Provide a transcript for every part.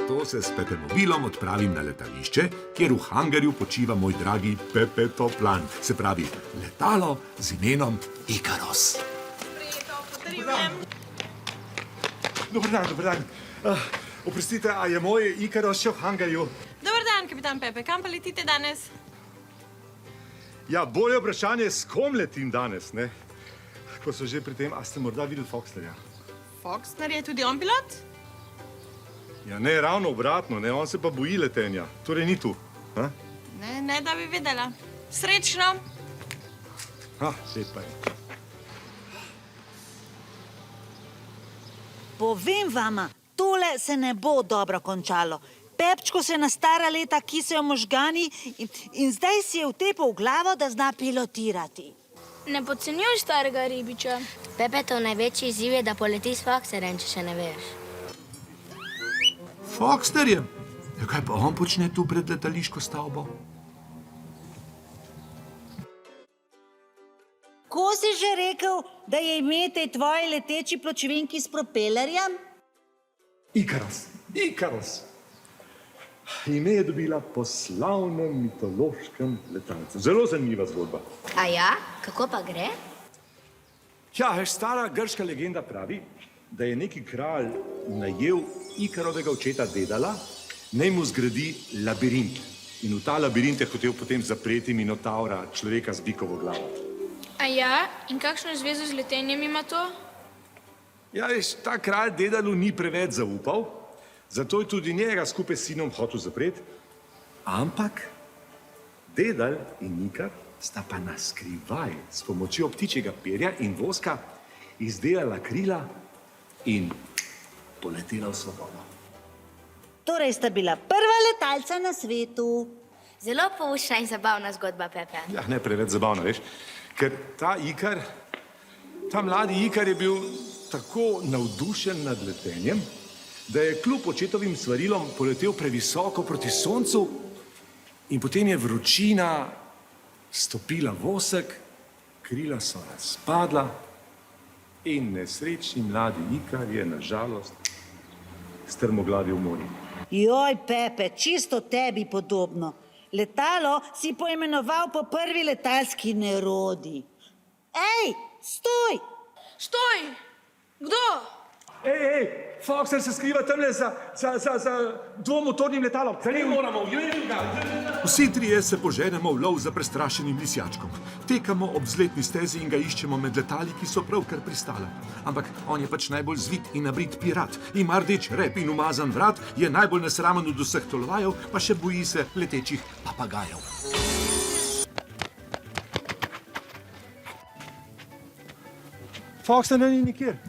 Zato se s Pepemobilom odpravim na letališče, kjer v hangarju počiva moj dragi Pepetoplan, se pravi letalo z imenom Ikaros. Dober dan. Oprostite, a je moj Ikaros še v hangarju? Dobar dan, kapitan Pepe. Kam pa letite danes? Ja, bolje vprašanje, s kom letim danes, ne? Ko so že pri tem, a ste morda videli Foxlerja? Foxner je tudi on pilot? Ja, ne, ravno obratno, ne, on se pa boji letenja. Torej ni tu, ha? Ne, da bi vedela. Srečno! Lepa je. Povem vama, tole se ne bo dobro končalo. Pepčko se na stara leta kisajo možgani in zdaj si je vtepal v glavo, da zna pilotirati. Ne podcenjuj starega ribiča. Pepetov največji izziv je, da poleti s Foxerjem, če še ne veš. Foxnerjem? Ja, kaj pa on počne tu pred letališko stavbo? Ko si že rekel, da je ime tej tvoji leteči pločevinki s propelerjem? Ikaros. Ime je dobila po slavnem mitološkem letalcu. Zelo zanimiva zgodba. A ja? Kako pa gre? Ja, stara grška legenda pravi, da je neki kralj najel Ikarovega očeta Dedala, naj mu zgradi labirint. In v ta labirint je hotel potem zapreti Minotavra, človeka z bikovo glavo. A ja? In kakšno zvezo z letenjem ima to? Ja, ta kralj Dedalu ni preveč zaupal, zato je tudi njega skupaj s sinom hotel zapreti, ampak Dedal in Ikar sta pa na skrivaj s pomočjo ptičjega perja in voska izdelala krila in poletela v svobodo. Torej sta bila prva letalca na svetu. Zelo poučna in zabavna zgodba, Pepe. Ja, ne preveč zabavna, veš, ker ta mladi Ikar je bil tako navdušen nad letenjem, da je kljub očetovim svarilom poletel previsoko proti soncu in potem je vročina stopila vosek, krila so razpadla in nesrečni mladi Ikar je na žalost strmoglavil v morje. Joj, Pepe, čisto tebi podobno. Letalo si poimenoval po prvi letalski nerodi. Ej, stoj! Stoj! Kdo? Ej, Foxer se skriva tamle za dvomotornim letalom. Za njim moramo, Vsi trije se poženemo v lov za prestrašenim lisjačkom. Tekamo ob vzletni stezi in ga iščemo med letali, ki so pravkar pristala. Ampak on je pač najbolj zvit in nabrit pirat. Ima rdeč rep in umazan vrat, je najbolj nesramen od vseh tolovajev, pa še boji se letečih papagajev. Foxer ni nikjer.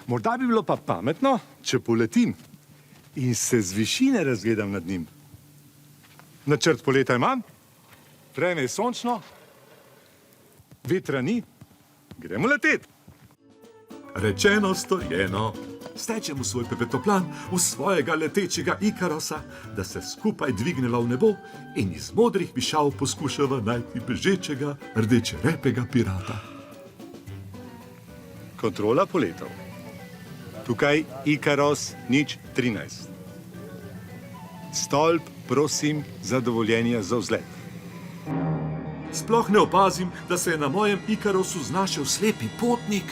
Morda bi bilo pa pametno, če poletim in se z višine razgledam nad njim. Načrt poleta imam, vreme je sončno, vetra ni, gremo letet. Rečeno, storjeno. Stečemo svoj Pepetoplan v svojega letečega Ikarosa, da se skupaj dvigneva v nebo in iz modrih višav poskušava najti bežečega rdečerepega pirata. Kontrola poletov. Tukaj Ikaros 013. Stolp, prosim za dovoljenje za vzlet. Sploh ne opazim, da se je na mojem Ikarosu znašel slepi potnik.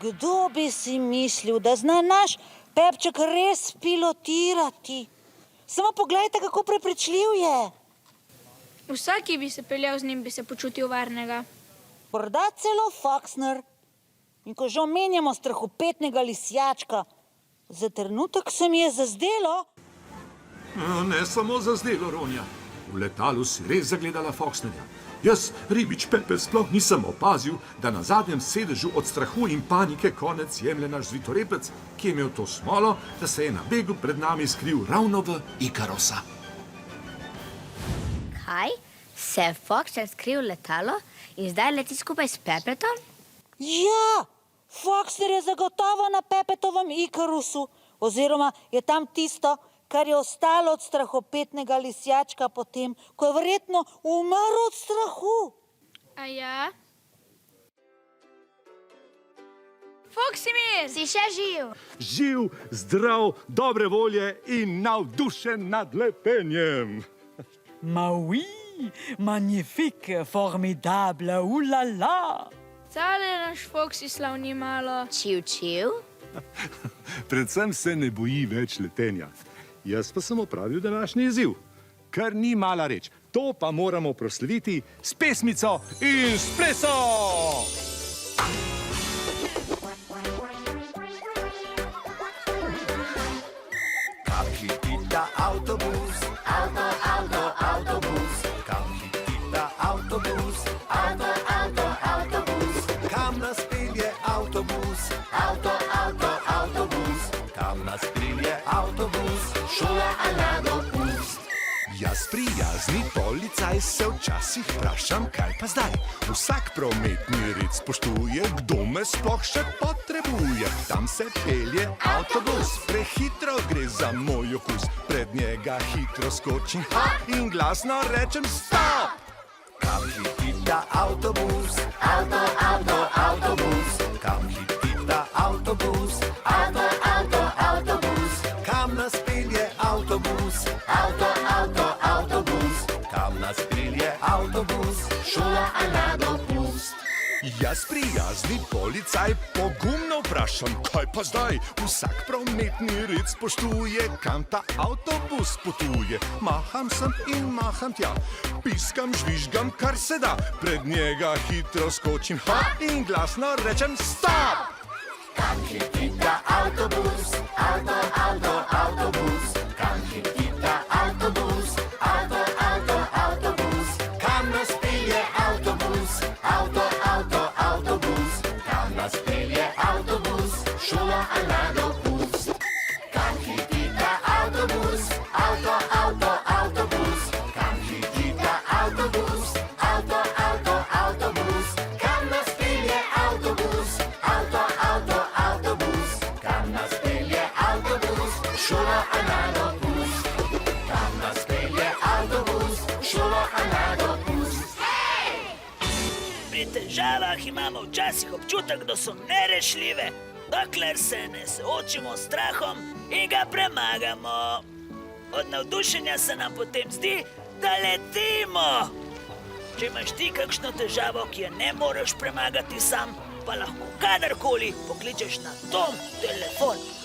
Kdo bi si mislil, da zna naš Pepček res pilotirati? Samo poglejte, kako prepričljiv je. Vsak, ki bi se peljal z njim, bi se počutil varnega. Morda celo Foxner. In ko že omenjamo strahopetnega lisjačka, za trenutek se mi je zazdelo... Ne samo zazdelo, Ronja. V letalu si res zagledala Foxnerja. Jaz, ribič Pepe, sploh nisem opazil, da na zadnjem sedežu od strahu in panike konec jemlje naš zvitorepec, ki je imel to smolo, da se je na begu pred nami skril ravno v Ikarosa. Kaj? Se je Foxer skril letalo in zdaj leti skupaj s Pepetom? Ja, Foxer je zagotovo na Pepetovem Ikarusu, oziroma je tam tisto, kar je ostalo od strahopetnega lisjačka potem, ko je verjetno umrl od strahu. A ja? Foksimir! Si še živ? Živ, zdrav, dobre volje in navdušen nad lepenjem. Ma oui, magnifique, formidable, oulala. Tale naš Foksi slavni malo. Čiv. Predvsem se ne boji več letenja. Jaz pa sem opravil današnji izziv, kar ni mala reč. To pa moramo proslaviti s pesmico in s plesom! Kam hitita avtobus, avtobus, kam hitita avtobus, avtobus, kam nas pelje avtobus, avtobus, kam nas pelje avtobus, šola a na dopust. Jaz prijazni policaj se včasih vprašam, kaj pa zdaj? Vsak prometni red spoštuje, kdo me sploh še potrebuje. Tam se pelje avtobus, prehitro gre za moj okus. Pred njega hitro skočim in glasno rečem stop! Kam hitita avtobus, avtobus, kam hitita avtobus, avtobus, kam nas pelje avtobus, avtobus, kam nas pelje avtobus, šola a na dopust. Jaz prijazni policaj pogumno vprašam, kaj pa zdaj? Vsak prometni red spoštuje, kam ta avtobus potuje. Maham sem in maham tja, piskam, žvižgam, kar se da. Pred njega hitro skočim in glasno rečem stop! Kam hitita avtobus, avtobus, kam hitita avtobus, avtobus, kam nas pelje avtobus, avtobus, kam nas pelje avtobus, šola a na dopust. Kam hitita avtobus, avtobus, kam hitita avtobus, avtobus, kam nas pelje avtobus, avtobus, kam nas pelje avtobus, šola a na dopust. Kam nas pelje avtobus, šola a na dopust. Pri težavah imamo včasih občutek, da so nerešljive, dokler se ne soočimo s strahom in ga premagamo. Od navdušenja se nam potem zdi, da letimo. Če imaš ti kakšno težavo, ki je ne moreš premagati sam, pa lahko kadarkoli pokličeš na Tom telefon